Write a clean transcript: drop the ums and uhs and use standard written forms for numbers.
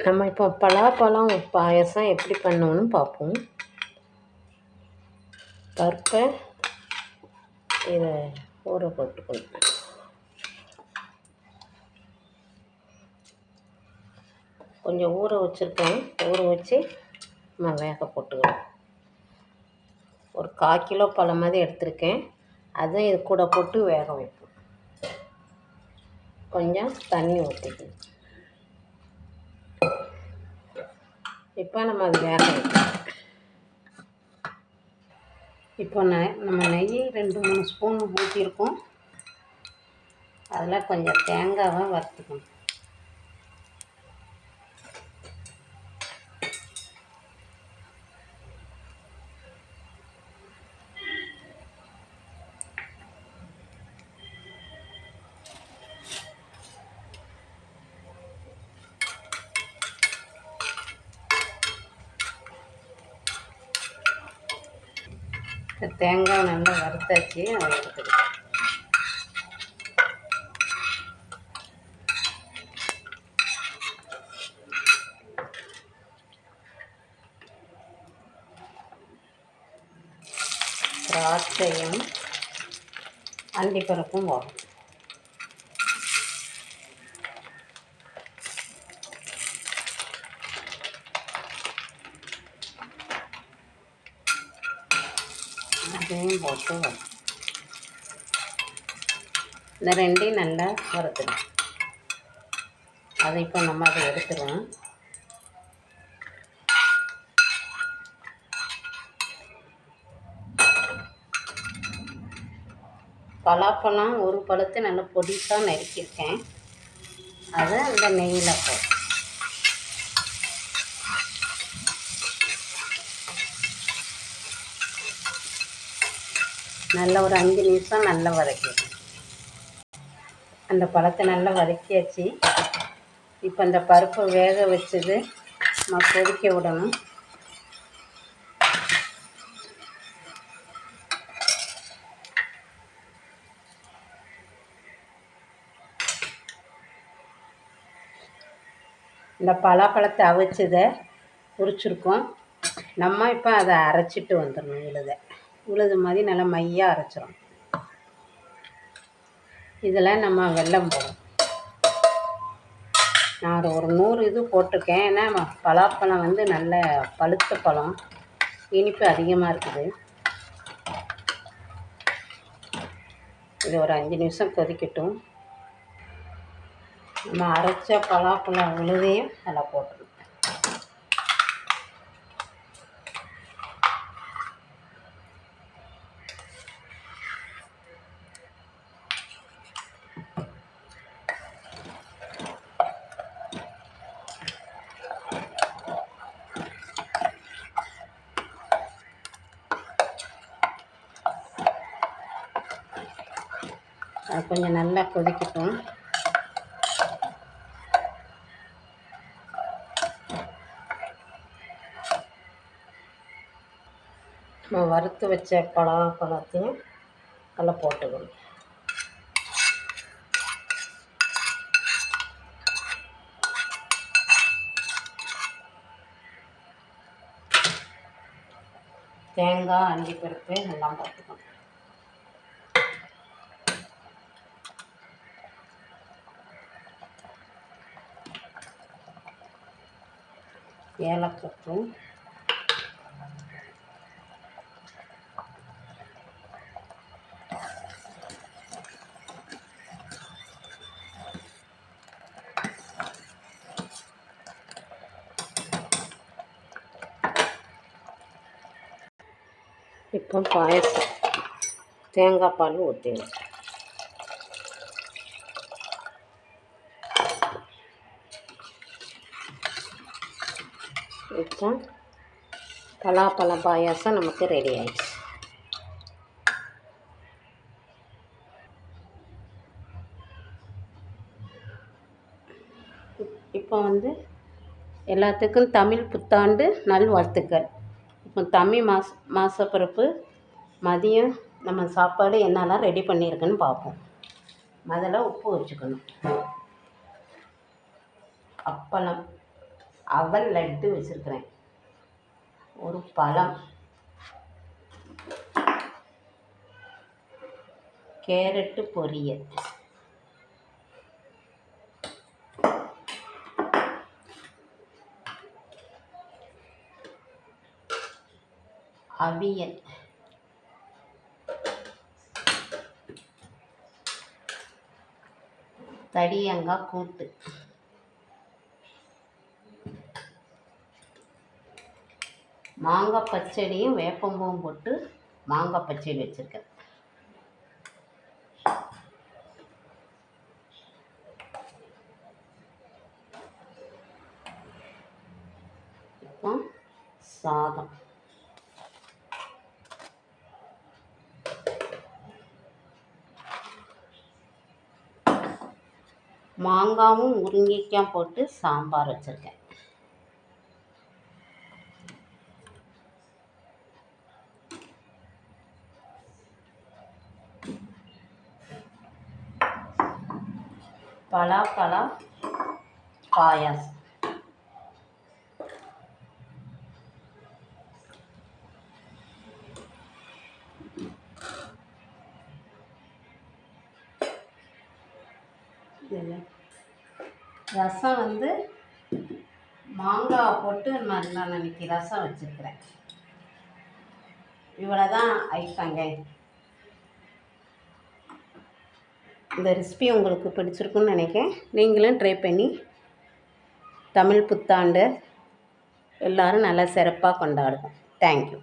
நம்ம இப்போ பலாப்பழம் பாயசம் எப்படி பண்ணணும்னு பார்ப்போம். பருப்பை இதை ஊற போட்டுக்கணும். கொஞ்சம் ஊற வச்சுருக்கேன். ஊற வச்சு நம்ம வேக போட்டுக்கணும். ஒரு 1/4 கிலோ பழம் மாதிரி எடுத்திருக்கேன். அதை இது கூட போட்டு வேக வைப்போம். கொஞ்சம் தண்ணி ஊற்றிக்கணும். இப்போ நம்ம அது வேக வைக்கணும். இப்போ நம்ம நெய் 2-3 ஸ்பூன் ஊற்றிருக்கோம். அதில் கொஞ்சம் தேங்காவை வறுத்துக்கணும். தேங்காய் நல்லா வறுத்தாச்சு, அதை எடுத்துக்கலாம். திராட்சையும் அண்டிப்பருப்பும் போடும். அதையும் போட்டு இந்த ரெண்டையும் நல்லா வறுத்துடும். அதை இப்போ நம்ம அதை எடுத்துருவோம். பலாப்பழம் ஒரு பழத்தை நல்லா பொடிசாக நறுக்கியிருக்கேன். அதை இந்த நெய்யில் போடும். நல்லா ஒரு 5 நிமிஷம் நல்லா வதக்கிடும். அந்த பழத்தை நல்லா வதக்கியாச்சு. இப்போ இந்த பருப்பை வேக வச்சது நம்ம கொதிக்க விடணும். இந்த பலாப்பழத்தை அவிச்சதை உரிச்சிருக்கோம். நம்ம இப்போ அதை அரைச்சிட்டு வந்துடணும். உழுது மாதிரி நல்லா மையாக அரைச்சிடும். இதில் நம்ம வெல்லம் போடும். நான் ஒரு 100 இது போட்டிருக்கேன். ஏன்னா பலாப்பழம் வந்து நல்ல பழுத்த பழம், இனிப்பு அதிகமாக இருக்குது. இது ஒரு 5 நிமிஷம் கொதிக்கட்டும். நம்ம அரைச்ச பலாப்பழம் விழுதையும் நல்லா போட்டுருவோம். அது கொஞ்சம் நல்லா கொதிக்கட்டும். நம்ம வறுத்து வச்ச பழத்தையும் நல்லா போட்டுக்கணும். தேங்காய் அண்டிப்பருப்பு எல்லாம் போட்டுக்கணும். ஏலக்காய், இப்போ பாயசம் தேங்காய் பால் ஊற்றிடும். இப்போ பலாப்பழம் பாயாசம் நமக்கு ரெடி ஆயிடுச்சு. இப்போ வந்து எல்லாத்துக்கும் தமிழ் புத்தாண்டு நல்வாழ்த்துக்கள். இப்போ தமிழ் மாதப்பிறப்பு மதியம் நம்ம சாப்பாடு என்னெல்லாம் ரெடி பண்ணியிருக்குன்னு பார்ப்போம். முதல்ல உப்பு வச்சுக்கணும். அப்பளம், அவல் லட்டு வச்சுருக்கிறேன், ஒரு பழம், கேரட்டு பொரியல், அவியல், தடியங்காய் கூட்டு, மாங்காய் பச்சடியும் வேப்பம்பூவும் போட்டு மாங்காய் பச்சடி வச்சுருக்கேன். இப்போ சாதம், மாங்காவும் முருங்கைக்காய் போட்டு சாம்பார் வச்சுருக்கேன். பலாப்பழ பாயாசம், ரசம் வந்து மாங்காய் போட்டு நான் அன்றைக்கி ரசம் வச்சுருக்கிறேன். இவ்வளோ தான் ஐட்டங்க. இந்த ரெசிபி உங்களுக்கு பிடிச்சிருக்குன்னு நினைக்கிறேன். நீங்களும் ட்ரை பண்ணி தமிழ் புத்தாண்டு எல்லோரும் நல்லா சிறப்பாக கொண்டாடுவோம். தேங்க்யூ.